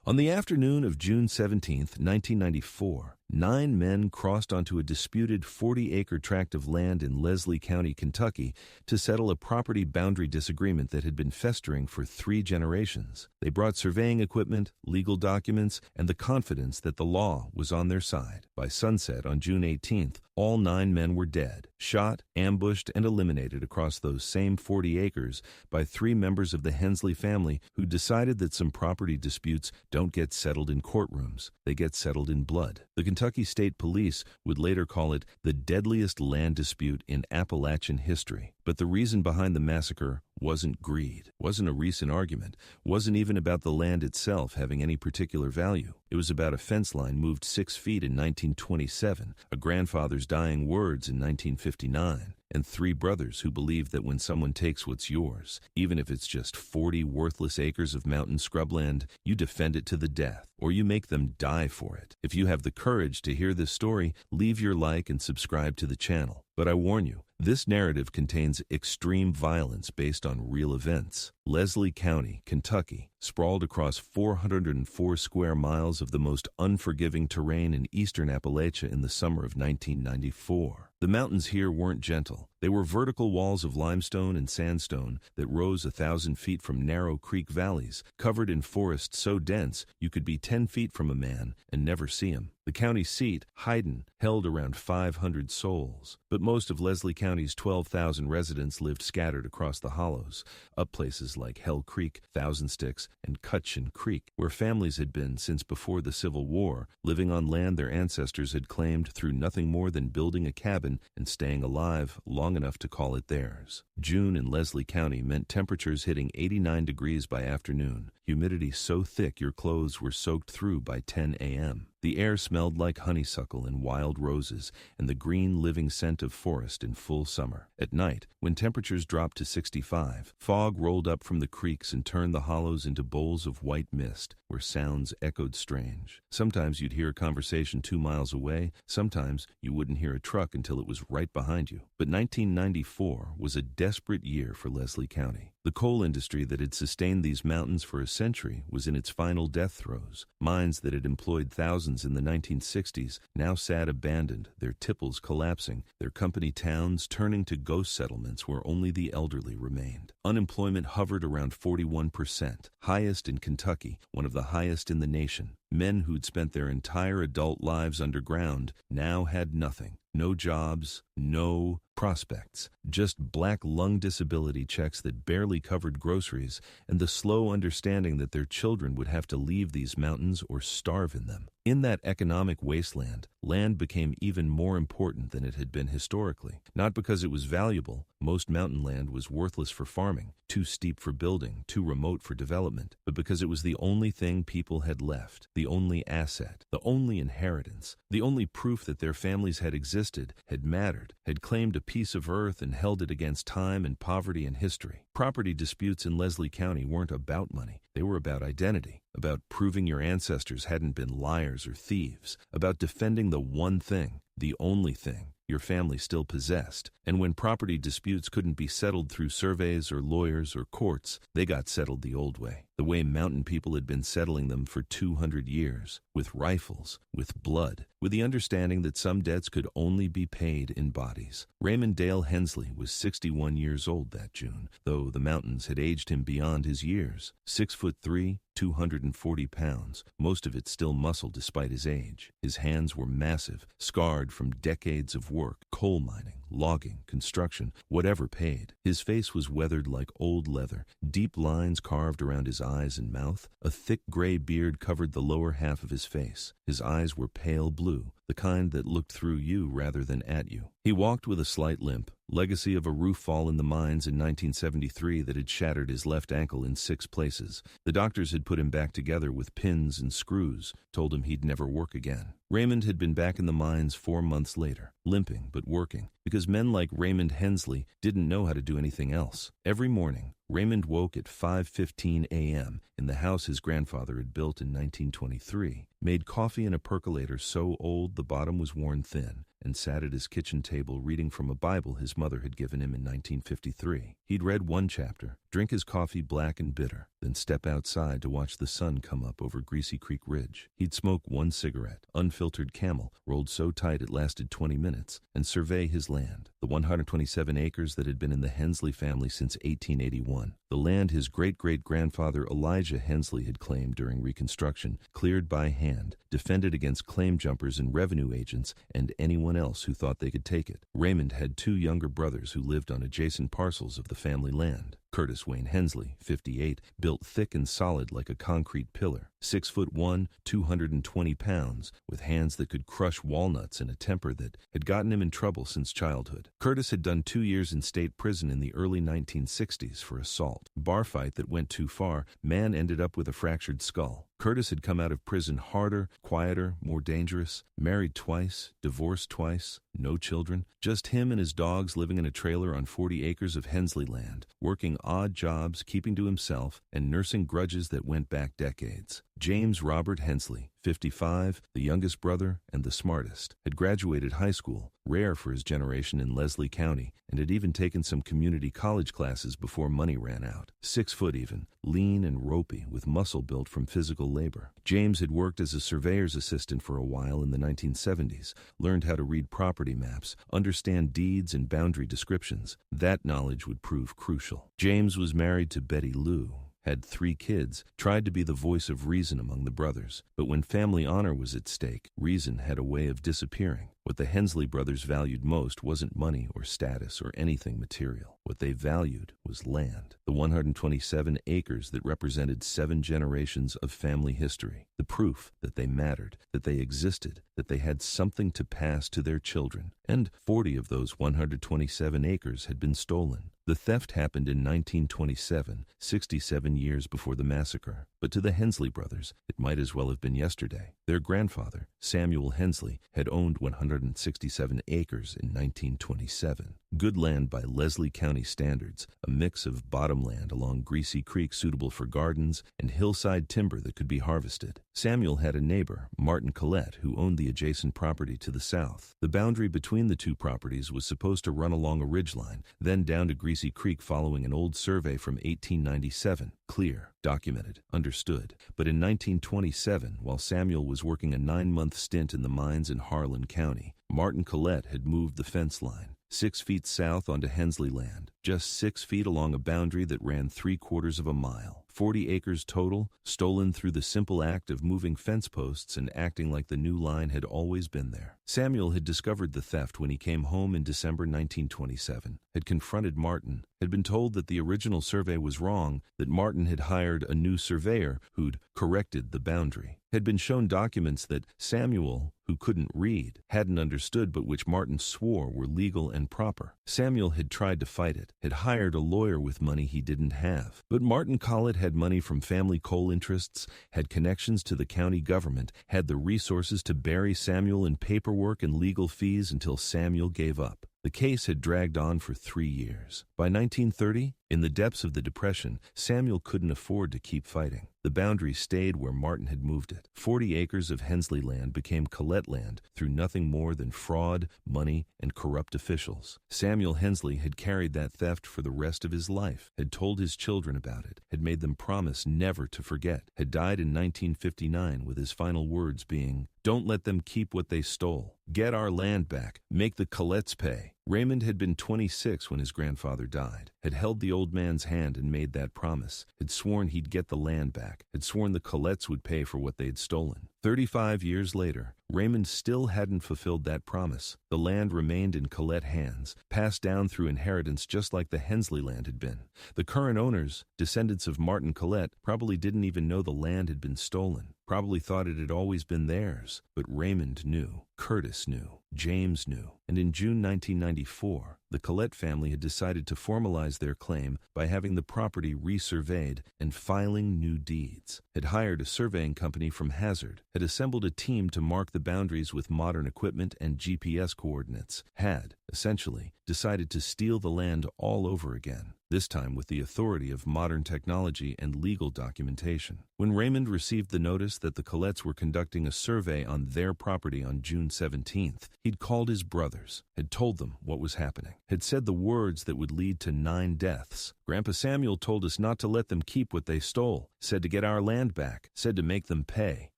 On the afternoon of June 17, 1994, 9 men crossed onto a disputed 40-acre tract of land in Leslie County, Kentucky, to settle a property boundary disagreement that had been festering for 3 generations. They brought surveying equipment, legal documents, and the confidence that the law was on their side. By sunset on June 18th, all 9 men were dead, shot, ambushed, and eliminated across those same 40 acres by 3 members of the Hensley family who decided that some property disputes don't get settled in courtrooms. They get settled in blood. The Kentucky State Police would later call it the deadliest land dispute in Appalachian history. But the reason behind the massacre wasn't greed, wasn't a recent argument, wasn't even about the land itself having any particular value. It was about a fence line moved 6 feet in 1927, a grandfather's dying words in 1959, and 3 brothers who believed that when someone takes what's yours, even if it's just 40 worthless acres of mountain scrubland, you defend it to the death, or you make them die for it. If you have the courage to hear this story, leave your like and subscribe to the channel. But I warn you, this narrative contains extreme violence based on real events. Leslie County, Kentucky, sprawled across 404 square miles of the most unforgiving terrain in eastern Appalachia in the summer of 1994. The mountains here weren't gentle. They were vertical walls of limestone and sandstone that rose 1,000 feet from narrow creek valleys, covered in forest so dense you could be 10 feet from a man and never see him. The county seat, Hyden, held around 500 souls, but most of Leslie County's 12,000 residents lived scattered across the hollows, up places like Hell Creek, Thousand Sticks, and Cutchin Creek, where families had been since before the Civil War, living on land their ancestors had claimed through nothing more than building a cabin and staying alive long enough to call it theirs. June in Leslie County meant temperatures hitting 89 degrees by afternoon, humidity so thick your clothes were soaked through by 10 a.m. The air smelled like honeysuckle and wild roses and the green living scent of forest in full summer. At night, when temperatures dropped to 65, fog rolled up from the creeks and turned the hollows into bowls of white mist where sounds echoed strange. Sometimes you'd hear a conversation 2 miles away, sometimes you wouldn't hear a truck until it was right behind you. But 1994 was a desperate year for Leslie County. The coal industry that had sustained these mountains for a century was in its final death throes. Mines that had employed thousands in the 1960s now sat abandoned, their tipples collapsing, their company towns turning to ghost settlements where only the elderly remained. Unemployment hovered around 41%, highest in Kentucky, one of the highest in the nation. Men who'd spent their entire adult lives underground now had nothing. No jobs, no prospects, just black lung disability checks that barely covered groceries, and the slow understanding that their children would have to leave these mountains or starve in them. In that economic wasteland, land became even more important than it had been historically. Not because it was valuable, most mountain land was worthless for farming, too steep for building, too remote for development, but because it was the only thing people had left, the only asset, the only inheritance, the only proof that their families had existed, had mattered, had claimed a piece of earth and held it against time and poverty and history. Property disputes in Leslie County weren't about money. They were about identity, about proving your ancestors hadn't been liars or thieves, about defending the one thing, the only thing, your family still possessed. And when property disputes couldn't be settled through surveys or lawyers or courts, they got settled the old way, the way mountain people had been settling them for 200 years, with rifles, with blood, with the understanding that some debts could only be paid in bodies. Raymond Dale Hensley was 61 years old that June, though the mountains had aged him beyond his years. 6'3", 240 pounds, most of it still muscle despite his age. His hands were massive, scarred from decades of work, coal mining, logging, construction, whatever paid. His face was weathered like old leather, deep lines carved around his eyes and mouth. A thick gray beard covered the lower half of his face. His eyes were pale blue, the kind that looked through you rather than at you. He walked with a slight limp, legacy of a roof fall in the mines in 1973 that had shattered his left ankle in 6 places. The doctors had put him back together with pins and screws, told him he'd never work again. Raymond had been back in the mines 4 months later, limping but working, because men like Raymond Hensley didn't know how to do anything else. Every morning, Raymond woke at 5:15 a.m. in the house his grandfather had built in 1923, made coffee in a percolator so old the bottom was worn thin, and sat at his kitchen table reading from a Bible his mother had given him in 1953. He'd read one chapter, drink his coffee black and bitter, then step outside to watch the sun come up over Greasy Creek Ridge. He'd smoke one cigarette, unfiltered Camel, rolled so tight it lasted 20 minutes, and survey his land, the 127 acres that had been in the Hensley family since 1881. The land his great-great-grandfather Elijah Hensley had claimed during Reconstruction, cleared by hand, defended against claim jumpers and revenue agents and anyone else who thought they could take it. Raymond had two younger brothers who lived on adjacent parcels of the family land. Curtis Wayne Hensley, 58, built thick and solid like a concrete pillar, 6'1", 220 pounds, with hands that could crush walnuts and a temper that had gotten him in trouble since childhood. Curtis had done 2 years in state prison in the early 1960s for assault. Bar fight that went too far, man ended up with a fractured skull. Curtis had come out of prison harder, quieter, more dangerous, married twice, divorced twice, no children, just him and his dogs living in a trailer on 40 acres of Hensley land, working odd jobs, keeping to himself, and nursing grudges that went back decades. James Robert Hensley, 55, the youngest brother and the smartest, had graduated high school, rare for his generation in Leslie County, and had even taken some community college classes before money ran out. 6 foot even, lean and ropey, with muscle built from physical labor. James had worked as a surveyor's assistant for a while in the 1970s, learned how to read property maps, understand deeds and boundary descriptions. That knowledge would prove crucial. James was married to Betty Lou, had 3 kids, tried to be the voice of reason among the brothers. But when family honor was at stake, reason had a way of disappearing. What the Hensley brothers valued most wasn't money or status or anything material. What they valued was land, the 127 acres that represented 7 generations of family history, the proof that they mattered, that they existed, that they had something to pass to their children. And 40 of those 127 acres had been stolen. The theft happened in 1927, 67 years before the massacre. But to the Hensley brothers, it might as well have been yesterday. Their grandfather, Samuel Hensley, had owned 167 acres in 1927. Good land by Leslie County standards, a mix of bottomland along Greasy Creek suitable for gardens and hillside timber that could be harvested. Samuel had a neighbor, Martin Collette, who owned the adjacent property to the south. The boundary between the two properties was supposed to run along a ridgeline, then down to Greasy Creek following an old survey from 1897. Clear, documented, understood. But in 1927, while Samuel was working a 9-month stint in the mines in Harlan County, Martin Collette had moved the fence line 6 feet south onto Hensley land, just 6 feet along a boundary that ran 3/4 of a mile. 40 acres total, stolen through the simple act of moving fence posts and acting like the new line had always been there. Samuel had discovered the theft when he came home in December 1927, had confronted Martin, had been told that the original survey was wrong, that Martin had hired a new surveyor who'd corrected the boundary, had been shown documents that Samuel, who couldn't read, hadn't understood but which Martin swore were legal and proper. Samuel had tried to fight it, had hired a lawyer with money he didn't have. But Martin Collette had money from family coal interests, had connections to the county government, had the resources to bury Samuel in paperwork and legal fees until Samuel gave up. The case had dragged on for 3 years. By 1930, in the depths of the Depression, Samuel couldn't afford to keep fighting. The boundary stayed where Martin had moved it. 40 acres of Hensley land became Collette land through nothing more than fraud, money, and corrupt officials. Samuel Hensley had carried that theft for the rest of his life, had told his children about it, had made them promise never to forget, had died in 1959 with his final words being, "Don't let them keep what they stole. Get our land back. Make the Collettes pay." Raymond had been 26 when his grandfather died, had held the old man's hand and made that promise, had sworn he'd get the land back, had sworn the Collettes would pay for what they'd stolen. 35 years later, Raymond still hadn't fulfilled that promise. The land remained in Collette hands, passed down through inheritance just like the Hensley land had been. The current owners, descendants of Martin Collette, probably didn't even know the land had been stolen, probably thought it had always been theirs. But Raymond knew, Curtis knew, James knew, and in June 1994, the Collette family had decided to formalize their claim by having the property resurveyed and filing new deeds, had hired a surveying company from Hazard, had assembled a team to mark the boundaries with modern equipment and GPS coordinates, had, essentially, decided to steal the land all over again, this time with the authority of modern technology and legal documentation. When Raymond received the notice that the Collettes were conducting a survey on their property on June 17th, he'd called his brothers, had told them what was happening, had said the words that would lead to 9 deaths. Grandpa Samuel told us not to let them keep what they stole, said to get our land back, said to make them pay.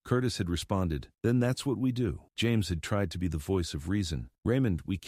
Curtis had responded, "Then that's what we do." James had tried to be the voice of reason. "Raymond, we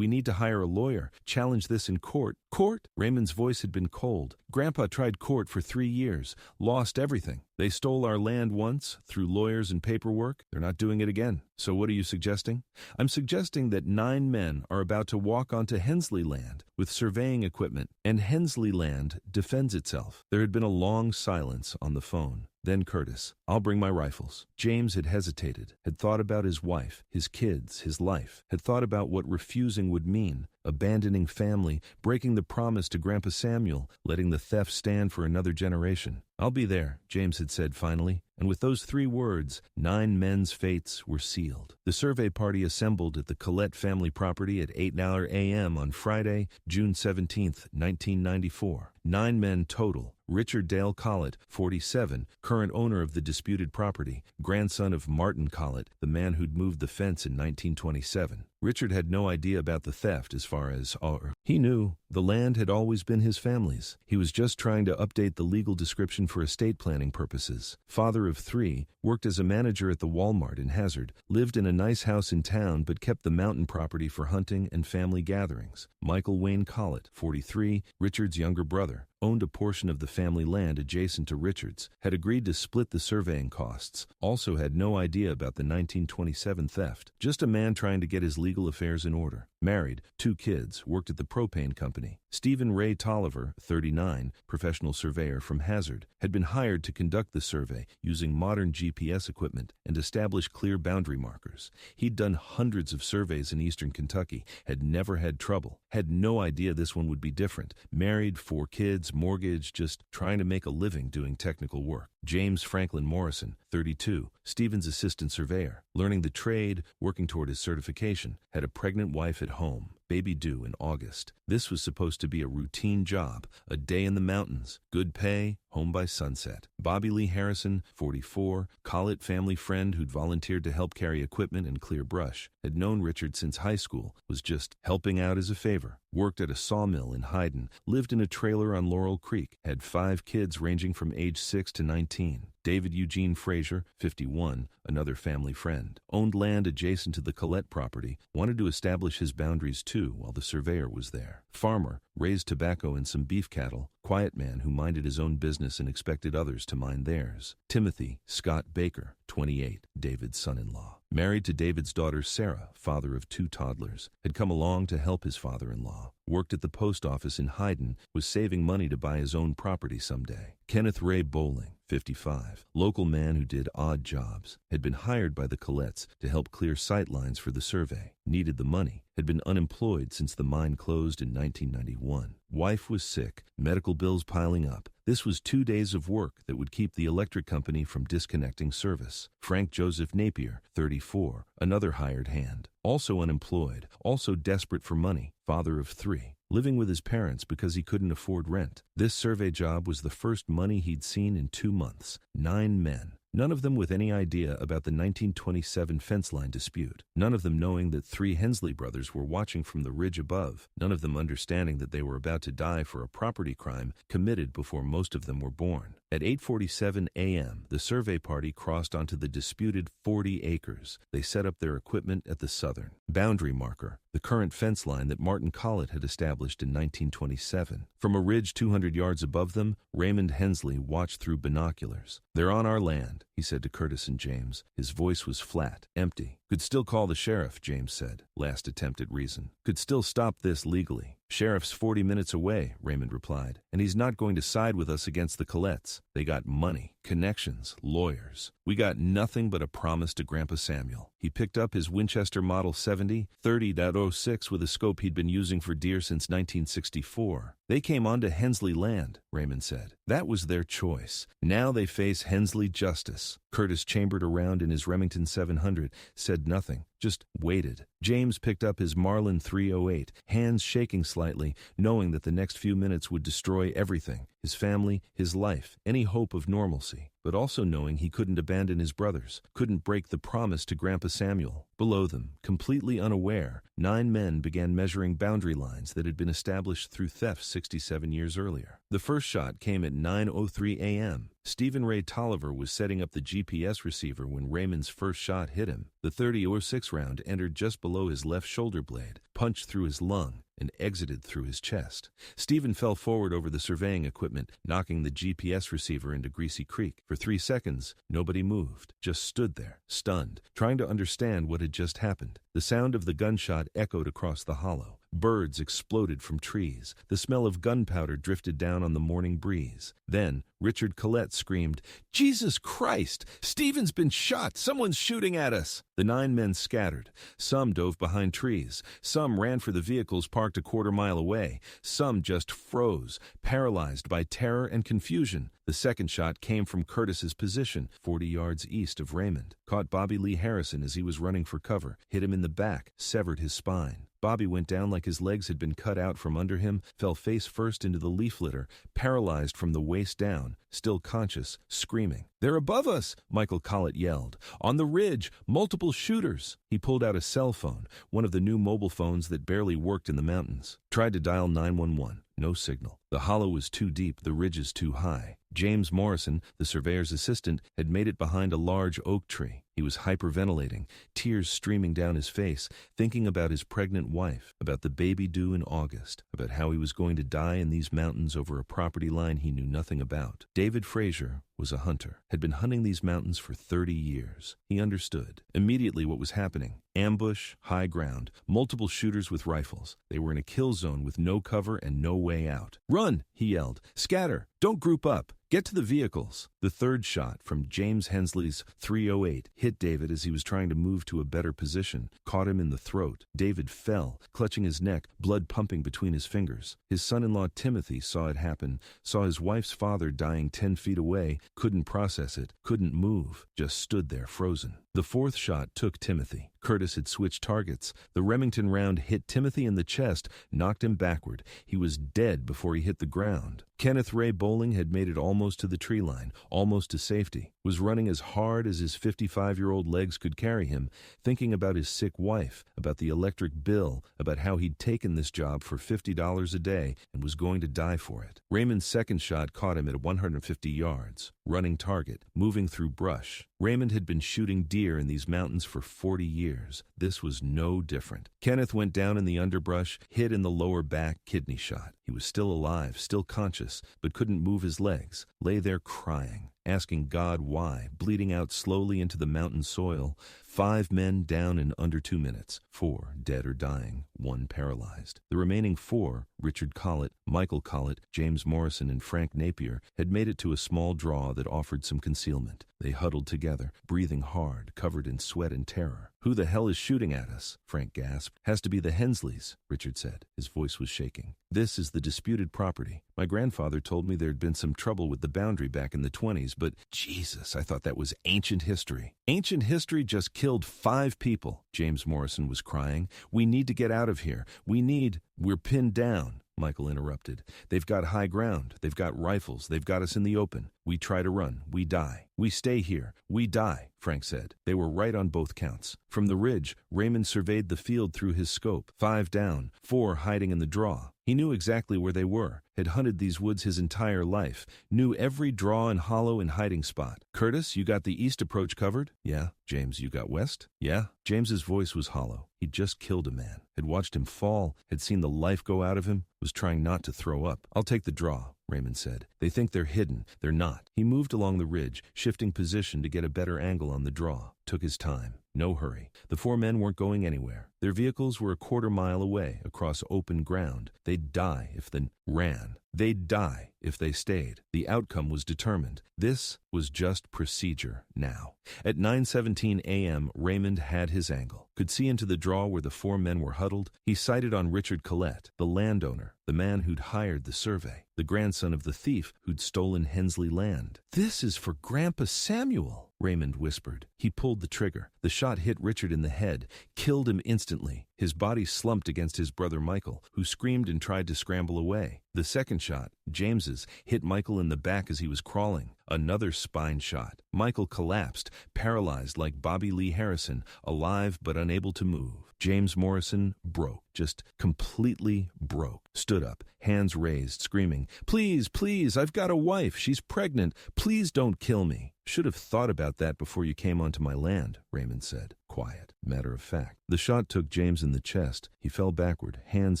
need to hire a lawyer, challenge this in court." "Court?" Raymond's voice had been cold. "Grandpa tried court for 3 years, lost everything. They stole our land once, through lawyers and paperwork. They're not doing it again. So what are you suggesting?" "I'm suggesting that 9 men are about to walk onto Hensley land with surveying equipment, and Hensley land defends itself." There had been a long silence on the phone. Then Curtis, "I'll bring my rifles." James had hesitated, had thought about his wife, his kids, his life, had thought about what refusing would mean, abandoning family, breaking the promise to Grandpa Samuel, letting the theft stand for another generation. "I'll be there," James had said finally. And with those 3 words, 9 men's fates were sealed. The survey party assembled at the Collette family property at 8 a.m. on Friday, June 17th, 1994. 9 men total. Richard Dale Collett, 47, current owner of the disputed property, grandson of Martin Collett, the man who'd moved the fence in 1927. Richard had no idea about the theft as far as, he knew the land had always been his family's. He was just trying to update the legal description for estate planning purposes. Father of 3, worked as a manager at the Walmart in Hazard, lived in a nice house in town but kept the mountain property for hunting and family gatherings. Michael Wayne Collett, 43, Richard's younger brother, owned a portion of the family land adjacent to Richard's, had agreed to split the surveying costs, also had no idea about the 1927 theft, just a man trying to get his legal affairs in order. Married, 2 kids, worked at the propane company. Stephen Ray Tolliver, 39, professional surveyor from Hazard, had been hired to conduct the survey using modern GPS equipment and establish clear boundary markers. He'd done hundreds of surveys in eastern Kentucky, had never had trouble, had no idea this one would be different. Married, 4 kids, mortgage, just trying to make a living doing technical work. James Franklin Morrison, 32, Stephen's assistant surveyor, learning the trade, working toward his certification, had a pregnant wife at home, baby due in August. This was supposed to be a routine job, a day in the mountains, good pay, home by sunset. Bobby Lee Harrison, 44, Collett family friend who'd volunteered to help carry equipment and clear brush, had known Richard since high school, was just helping out as a favor. Worked at a sawmill in Hyden, lived in a trailer on Laurel Creek, had 5 kids ranging from age 6 to 19. David Eugene Frazier, 51, another family friend, owned land adjacent to the Collette property, wanted to establish his boundaries too while the surveyor was there. Farmer, raised tobacco and some beef cattle, quiet man who minded his own business and expected others to mind theirs. Timothy Scott Baker, 28, David's son-in-law. Married to David's daughter Sarah, father of 2 toddlers, had come along to help his father-in-law. Worked at the post office in Hyden, was saving money to buy his own property someday. Kenneth Ray Bowling, 55, local man who did odd jobs, had been hired by the Collettes to help clear sight lines for the survey, needed the money, had been unemployed since the mine closed in 1991. Wife was sick, medical bills piling up. This was 2 days of work that would keep the electric company from disconnecting service. Frank Joseph Napier, 34, another hired hand, also unemployed, also desperate for money, father of 3, living with his parents because he couldn't afford rent. This survey job was the first money he'd seen in 2 months. 9 men. None of them with any idea about the 1927 fence line dispute. None of them knowing that 3 Hensley brothers were watching from the ridge above. None of them understanding that they were about to die for a property crime committed before most of them were born. At 8:47 a.m., the survey party crossed onto the disputed 40 acres. They set up their equipment at the southern boundary marker, the current fence line that Martin Collett had established in 1927. From a ridge 200 yards above them, Raymond Hensley watched through binoculars. "They're on our land," he said to Curtis and James. His voice was flat, empty. "Could still call the sheriff," James said. Last attempt at reason. "Could still stop this legally." "Sheriff's 40 minutes away," Raymond replied, "and he's not going to side with us against the Collettes. They got money." connections, lawyers. We got nothing but a promise to Grandpa Samuel. He picked up his Winchester Model 70, 30.06 with a scope he'd been using for deer since 1964. They came onto Hensley land, Raymond said. That was their choice. Now they face Hensley justice. Curtis chambered around in his Remington 700, said nothing, just waited. James picked up his Marlin 308, hands shaking slightly, knowing that the next few minutes would destroy everything, his family, his life, any hope of normalcy, but also knowing he couldn't abandon his brothers, couldn't break the promise to Grandpa Samuel. Below them, completely unaware, 9 men began measuring boundary lines that had been established through theft 67 years earlier. The first shot came at 9:03 a.m. Stephen Ray Tolliver was setting up the GPS receiver when Raymond's first shot hit him. The 30-06 round entered just below his left shoulder blade, punched through his lung, and exited through his chest. Stephen fell forward over the surveying equipment, knocking the GPS receiver into Greasy Creek. For 3 seconds, nobody moved, just stood there, stunned, trying to understand what had just happened. The sound of the gunshot echoed across the hollow. Birds exploded from trees. The smell of gunpowder drifted down on the morning breeze. Then, Richard Collette screamed, "Jesus Christ! Stephen's been shot! Someone's shooting at us!" The 9 men scattered. Some dove behind trees. Some ran for the vehicles parked a quarter-mile away. Some just froze, paralyzed by terror and confusion. The second shot came from Curtis's position, 40 yards east of Raymond. Caught Bobby Lee Harrison as he was running for cover, hit him in the back, severed his spine. Bobby went down like his legs had been cut out from under him, fell face first into the leaf litter, paralyzed from the waist down, still conscious, screaming. "They're above us!" Michael Collett yelled. "On the ridge! Multiple shooters!" He pulled out a cell phone, one of the new mobile phones that barely worked in the mountains. Tried to dial 911. No signal. The hollow was too deep, the ridges too high. James Morrison, the surveyor's assistant, had made it behind a large oak tree. He was hyperventilating, tears streaming down his face, thinking about his pregnant wife, about the baby due in August, about how he was going to die in these mountains over a property line he knew nothing about. David Frazier was a hunter, had been hunting these mountains for 30 years. He understood immediately what was happening. Ambush, high ground, multiple shooters with rifles. They were in a kill zone with no cover and no way out. "Run!" he yelled. "Scatter! Don't group up! Get to the vehicles!" The third shot from James Hensley's 308 hit David as he was trying to move to a better position, caught him in the throat. David fell, clutching his neck, blood pumping between his fingers. His son-in-law Timothy saw it happen, saw his wife's father dying 10 feet away, couldn't process it, couldn't move, just stood there frozen. The fourth shot took Timothy. Curtis had switched targets. The Remington round hit Timothy in the chest, knocked him backward. He was dead before he hit the ground. Kenneth Ray Bowling had made it almost to the tree line, almost to safety, was running as hard as his 55-year-old legs could carry him, thinking about his sick wife, about the electric bill, about how he'd taken this job for $50 a day and was going to die for it. Raymond's second shot caught him at 150 yards. Running target, moving through brush. Raymond had been shooting deer in these mountains for 40 years. This was no different. Kenneth went down in the underbrush, hit in the lower back, kidney shot. He was still alive, still conscious, but couldn't move his legs. Lay there crying, asking God why, bleeding out slowly into the mountain soil. 5 men down in under 2 minutes, 4 dead or dying, 1 paralyzed. The remaining 4, Richard Collett, Michael Collett, James Morrison, and Frank Napier, had made it to a small draw that offered some concealment. They huddled together, breathing hard, covered in sweat and terror. "Who the hell is shooting at us?" Frank gasped. "Has to be the Hensleys," Richard said. His voice was shaking. "This is the disputed property. My grandfather told me there'd been some trouble with the boundary back in the 20s, but Jesus, I thought that was ancient history." "Ancient history just killed 5 people," James Morrison was crying. "We need to get out of here. We're pinned down." Michael interrupted. "They've got high ground. They've got rifles. They've got us in the open. We try to run. We die. We stay here. We die," Frank said. They were right on both counts. From the ridge, Raymond surveyed the field through his scope. 5 down, 4 hiding in the draw. He knew exactly where they were, had hunted these woods his entire life, knew every draw and hollow and hiding spot. "Curtis, you got the east approach covered?" "Yeah." "James, you got west?" "Yeah." James's voice was hollow. He'd just killed a man, had watched him fall, had seen the life go out of him, was trying not to throw up. "I'll take the draw," Raymond said. "They think they're hidden. They're not." He moved along the ridge, shifting position to get a better angle on the draw. took his time. No hurry. The four men weren't going anywhere. Their vehicles were a quarter-mile away, across open ground. They'd die if they ran. They'd die if they stayed. The outcome was determined. This was just procedure now. At 9:17 a.m., Raymond had his angle. Could see into the draw where the four men were huddled. He sighted on Richard Collette, the landowner, the man who'd hired the survey, the grandson of the thief who'd stolen Hensley land. "This is for Grandpa Samuel," Raymond whispered. He pulled the trigger. The shot hit Richard in the head, killed him instantly. His body slumped against his brother Michael, who screamed and tried to scramble away. The second shot, James's, hit Michael in the back as he was crawling. Another spine shot. Michael collapsed, paralyzed like Bobby Lee Harrison, alive but unable to move. James Morrison broke, just completely broke. Stood up, hands raised, screaming, "Please, please, I've got a wife. She's pregnant. Please don't kill me." "Should have thought about that before you came onto my land," Raymond said. Quiet, matter of fact. The shot took James in the chest. He fell backward, hands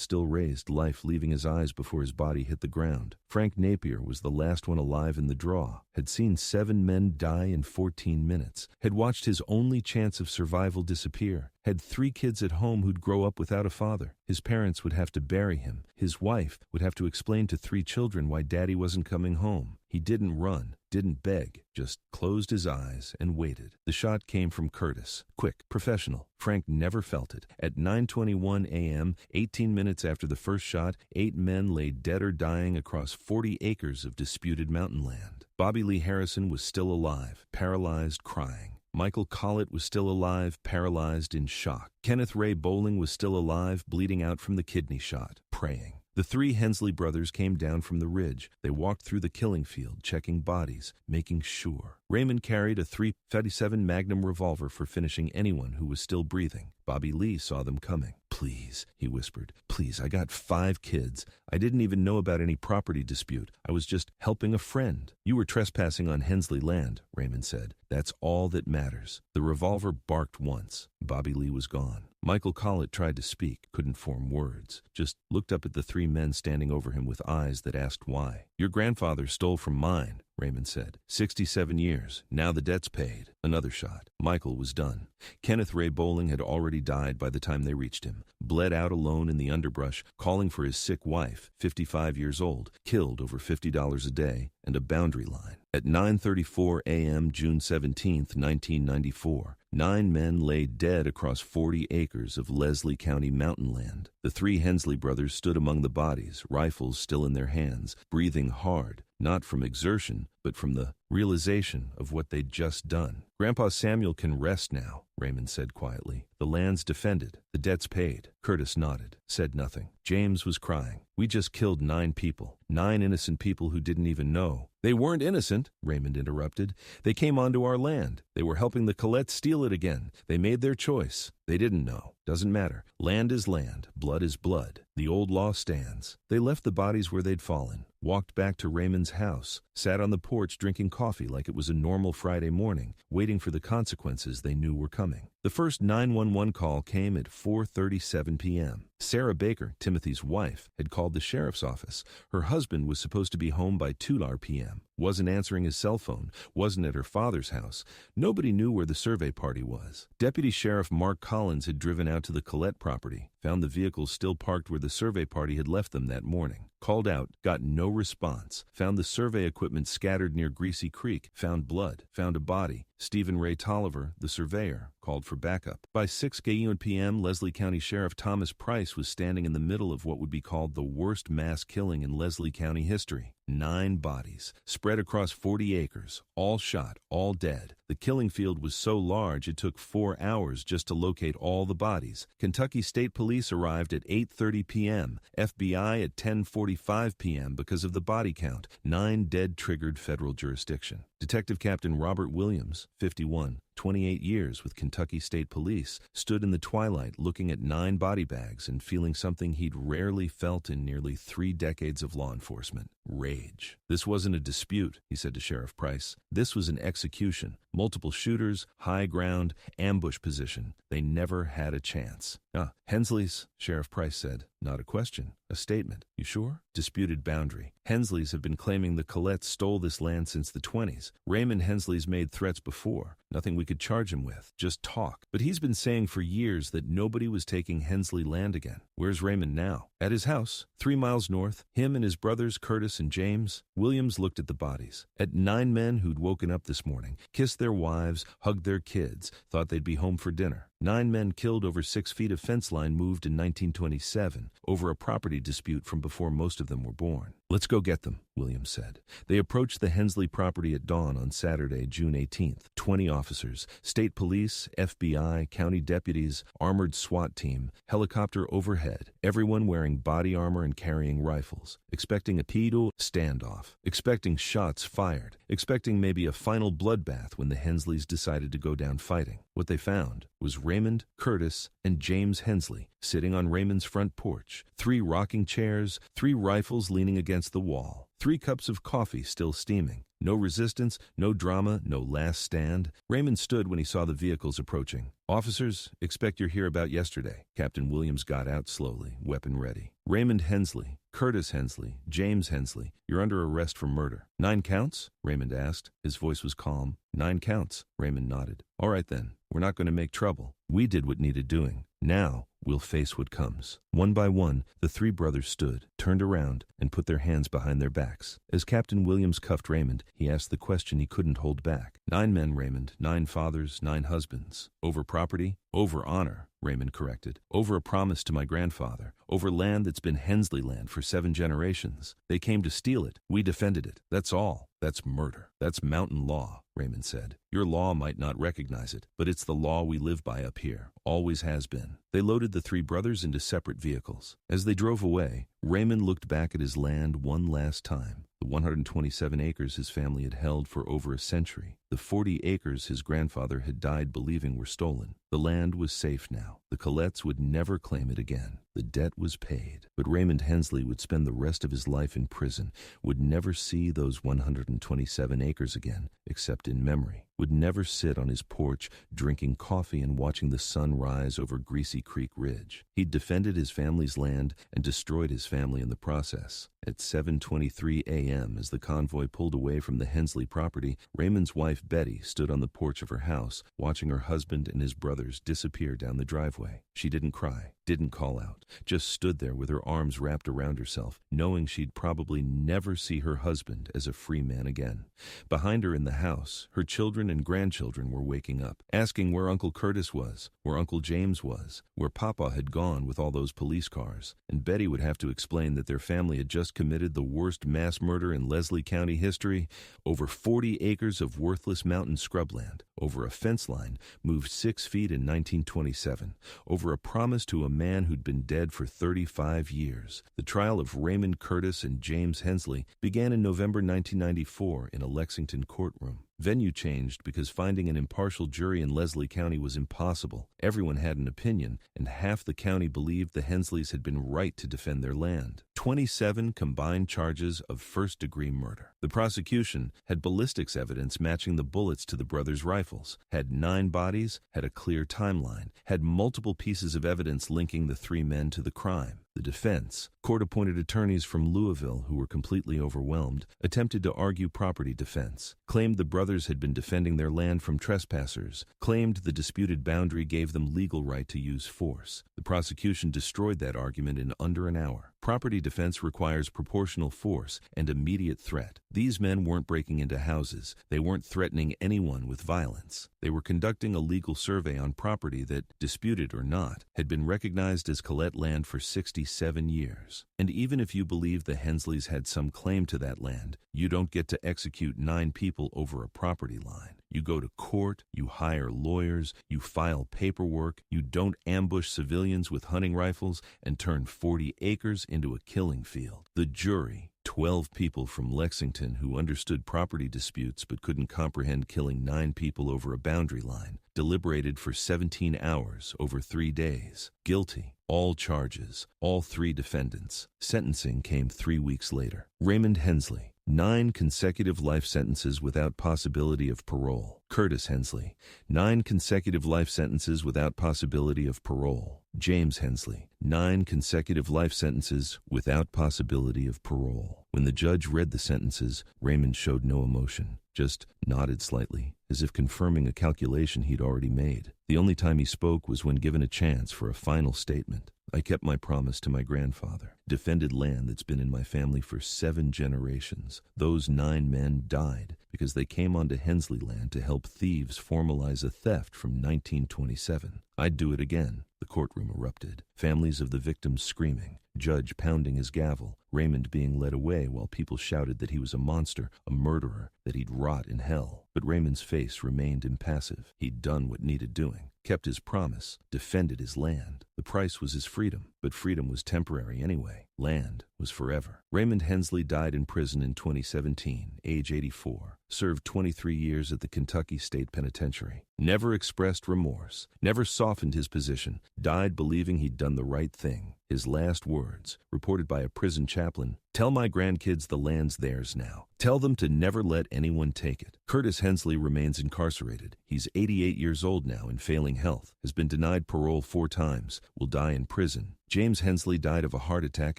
still raised, life leaving his eyes before his body hit the ground. Frank Napier was the last one alive in the draw, had seen 7 men die in 14 minutes, had watched his only chance of survival disappear, had 3 kids at home who'd grow up without a father. His parents would have to bury him. His wife would have to explain to 3 children why Daddy wasn't coming home. He didn't run, didn't beg, just closed his eyes and waited. The shot came from Curtis. Quick, professional. Frank never felt it. At 9:21 a.m., 18 minutes after the first shot, 8 men lay dead or dying across 40 acres of disputed mountain land. Bobby Lee Harrison was still alive, paralyzed, crying. Michael Collett was still alive, paralyzed, in shock. Kenneth Ray Bowling was still alive, bleeding out from the kidney shot, praying. The 3 Hensley brothers came down from the ridge. They walked through the killing field, checking bodies, making sure. Raymond carried a .357 Magnum revolver for finishing anyone who was still breathing. Bobby Lee saw them coming. "Please," he whispered. "Please, I got 5 kids. I didn't even know about any property dispute. I was just helping a friend." "You were trespassing on Hensley land," Raymond said. "That's all that matters." The revolver barked once. Bobby Lee was gone. Michael Collett tried to speak, couldn't form words, just looked up at the 3 men standing over him with eyes that asked why. "Your grandfather stole from mine," Raymond said. 67 years. Now the debt's paid." Another shot. Michael was done. Kenneth Ray Bowling had already died by the time they reached him. Bled out alone in the underbrush, calling for his sick wife, 55 years old, killed over $50 a day, and a boundary line. At 9:34 a.m., June 17, 1994, 9 men lay dead across 40 acres of Leslie County mountain land. The 3 Hensley brothers stood among the bodies, rifles still in their hands, breathing hard, not from exertion, but from the realization of what they'd just done. "Grandpa Samuel can rest now," Raymond said quietly. "The land's defended. The debt's paid." Curtis nodded, said nothing. James was crying. "We just killed 9 people. 9 innocent people who didn't even know." "They weren't innocent," Raymond interrupted. "They came onto our land. They were helping the Collettes steal it again. They made their choice. They didn't know. Doesn't matter. Land is land. Blood is blood. The old law stands." They left the bodies where they'd fallen, walked back to Raymond's house, sat on the porch drinking coffee like it was a normal Friday morning, waiting for the consequences they knew were coming. The first 911 call came at 4:37 p.m. Sarah Baker, Timothy's wife, had called the sheriff's office. Her husband was supposed to be home by 2 p.m., wasn't answering his cell phone, wasn't at her father's house. Nobody knew where the survey party was. Deputy Sheriff Mark Collins had driven out to the Collette property, found the vehicles still parked where the survey party had left them that morning. Called out, got no response. Found the survey equipment scattered near Greasy Creek. Found blood. Found a body. Stephen Ray Tolliver, the surveyor, called for backup. By 6 p.m., Leslie County Sheriff Thomas Price was standing in the middle of what would be called the worst mass killing in Leslie County history. 9 bodies, spread across 40 acres, all shot, all dead. The killing field was so large it took 4 hours just to locate all the bodies. Kentucky State Police arrived at 8:30 p.m., FBI at 10:45 p.m. because of the body count. 9 dead triggered federal jurisdiction. Detective Captain Robert Williams, 51, 28 years with Kentucky State Police, stood in the twilight looking at 9 body bags and feeling something he'd rarely felt in nearly 3 decades of law enforcement: rage. "This wasn't a dispute," he said to Sheriff Price. "This was an execution. Multiple shooters, high ground, ambush position. They never had a chance. Hensley's, Sheriff Price said. Not a question, a statement. You sure? Disputed boundary. Hensley's have been claiming the Coletts stole this land since the 20s. Raymond Hensley's made threats before. Nothing we could charge him with. Just talk. But he's been saying for years that nobody was taking Hensley land again. Where's Raymond now? At his house, 3 miles north. Him and his brothers, Curtis and James. Williams looked at the bodies. At 9 men who'd woken up this morning, kissed their wives, hugged their kids, thought they'd be home for dinner. 9 men killed over 6 feet of fence line moved in 1927 over a property dispute from before most of them were born. Let's go get them, Williams said. They approached the Hensley property at dawn on Saturday, June 18th. 20 officers, state police, FBI, county deputies, armored SWAT team, helicopter overhead, everyone wearing body armor and carrying rifles, expecting a pedo standoff, expecting shots fired, expecting maybe a final bloodbath when the Hensleys decided to go down fighting. What they found was Raymond, Curtis, and James Hensley sitting on Raymond's front porch, 3 rocking chairs, 3 rifles leaning against the wall, 3 cups of coffee still steaming. No resistance, no drama, no last stand. Raymond stood when he saw the vehicles approaching. Officers, expect you're here about yesterday. Captain Williams got out slowly, weapon ready. Raymond Hensley, Curtis Hensley, James Hensley, you're under arrest for murder. 9 counts? Raymond asked. His voice was calm. 9 counts. Raymond nodded. All right then, we're not going to make trouble. We did what needed doing. Now, we'll face what comes. One by one, the 3 brothers stood, turned around, and put their hands behind their backs. As Captain Williams cuffed Raymond, he asked the question he couldn't hold back. 9 men, Raymond, 9 fathers, 9 husbands. Over property? Over honor, Raymond corrected. Over a promise to my grandfather. Over land that's been Hensley land for 7 generations. They came to steal it. We defended it. That's all. That's murder. That's mountain law, Raymond said. Your law might not recognize it, but it's the law we live by up here. Always has been. They loaded the 3 brothers into separate vehicles. As they drove away, Raymond looked back at his land one last time. The 127 acres his family had held for over a century. The 40 acres his grandfather had died believing were stolen. The land was safe now. The Coletts would never claim it again. The debt was paid. But Raymond Hensley would spend the rest of his life in prison, would never see those 127 acres again, except in memory, would never sit on his porch drinking coffee and watching the sun rise over Greasy Creek Ridge. He'd defended his family's land and destroyed his family in the process. At 7:23 a.m., as the convoy pulled away from the Hensley property, Raymond's wife Betty stood on the porch of her house, watching her husband and his brothers disappear down the driveway. She didn't cry, didn't call out, just stood there with her arms wrapped around herself, knowing she'd probably never see her husband as a free man again. Behind her in the house, her children and grandchildren were waking up, asking where Uncle Curtis was, where Uncle James was, where Papa had gone with all those police cars. And Betty would have to explain that their family had just committed the worst mass murder in Leslie County history, over 40 acres of worthless mountain scrubland, over a fence line moved 6 feet in 1927, over a promise to a man who'd been dead for 35 years. The trial of Raymond Curtis and James Hensley began in November 1994 in a Lexington courtroom. Venue changed because finding an impartial jury in Leslie County was impossible. Everyone had an opinion, and half the county believed the Hensleys had been right to defend their land. 27 combined charges of first-degree murder. The prosecution had ballistics evidence matching the bullets to the brothers' rifles, had 9 bodies, had a clear timeline, had multiple pieces of evidence linking the 3 men to the crime. The defense, court-appointed attorneys from Louisville who were completely overwhelmed, attempted to argue property defense, claimed the brothers had been defending their land from trespassers, claimed the disputed boundary gave them legal right to use force. The prosecution destroyed that argument in under an hour. Property defense requires proportional force and immediate threat. These men weren't breaking into houses. They weren't threatening anyone with violence. They were conducting a legal survey on property that, disputed or not, had been recognized as Colette land for 67 years. And even if you believe the Hensleys had some claim to that land, you don't get to execute 9 people over a property line. You go to court, you hire lawyers, you file paperwork, you don't ambush civilians with hunting rifles and turn 40 acres into a killing field. The jury, 12 people from Lexington who understood property disputes but couldn't comprehend killing 9 people over a boundary line, deliberated for 17 hours over 3 days. Guilty. All charges. All 3 defendants. Sentencing came 3 weeks later. Raymond Hensley, 9 consecutive life sentences without possibility of parole. Curtis Hensley, 9 consecutive life sentences without possibility of parole. James Hensley, 9 consecutive life sentences without possibility of parole. When the judge read the sentences, Raymond showed no emotion, just nodded slightly, as if confirming a calculation he'd already made. The only time he spoke was when given a chance for a final statement. I kept my promise to my grandfather, defended land that's been in my family for 7 generations. Those 9 men died because they came onto Hensley land to help thieves formalize a theft from 1927. I'd do it again. The courtroom erupted. Families of the victims screaming, judge pounding his gavel, Raymond being led away while people shouted that he was a monster, a murderer, that he'd rot in hell. But Raymond's face remained impassive. He'd done what needed doing, kept his promise, defended his land. The price was his freedom, but freedom was temporary anyway. Land was forever. Raymond Hensley died in prison in 2017, age 84. Served 23 years at the Kentucky State Penitentiary. Never expressed remorse, never softened his position, died believing he'd done the right thing. His last words, reported by a prison chaplain, "Tell my grandkids the land's theirs now. Tell them to never let anyone take it." Curtis Hensley remains incarcerated. He's 88 years old now in failing health, has been denied parole 4 times, will die in prison. James Hensley died of a heart attack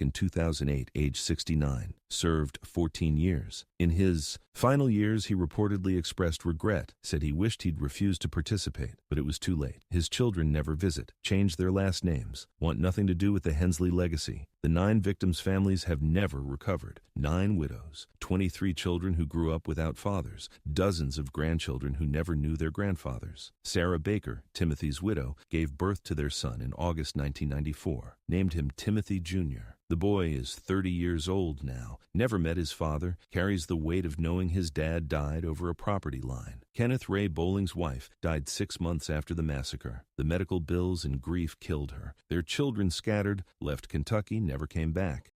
in 2008, age 69, served 14 years. In his final years, he reportedly expressed regret, said he wished he'd refused to participate, but it was too late. His children never visit, change their last names, want nothing to do with the Hensley legacy. The 9 victims' families have never recovered. 9 widows, 23 children who grew up without fathers, dozens of grandchildren who never knew their grandfathers. Sarah Baker, Timothy's widow, gave birth to their son in August 1994, named him Timothy Jr. The boy is 30 years old now, never met his father, carries the weight of knowing his dad died over a property line. Kenneth Ray Bowling's wife died 6 months after the massacre. The medical bills and grief killed her. Their children scattered, left Kentucky, never came back.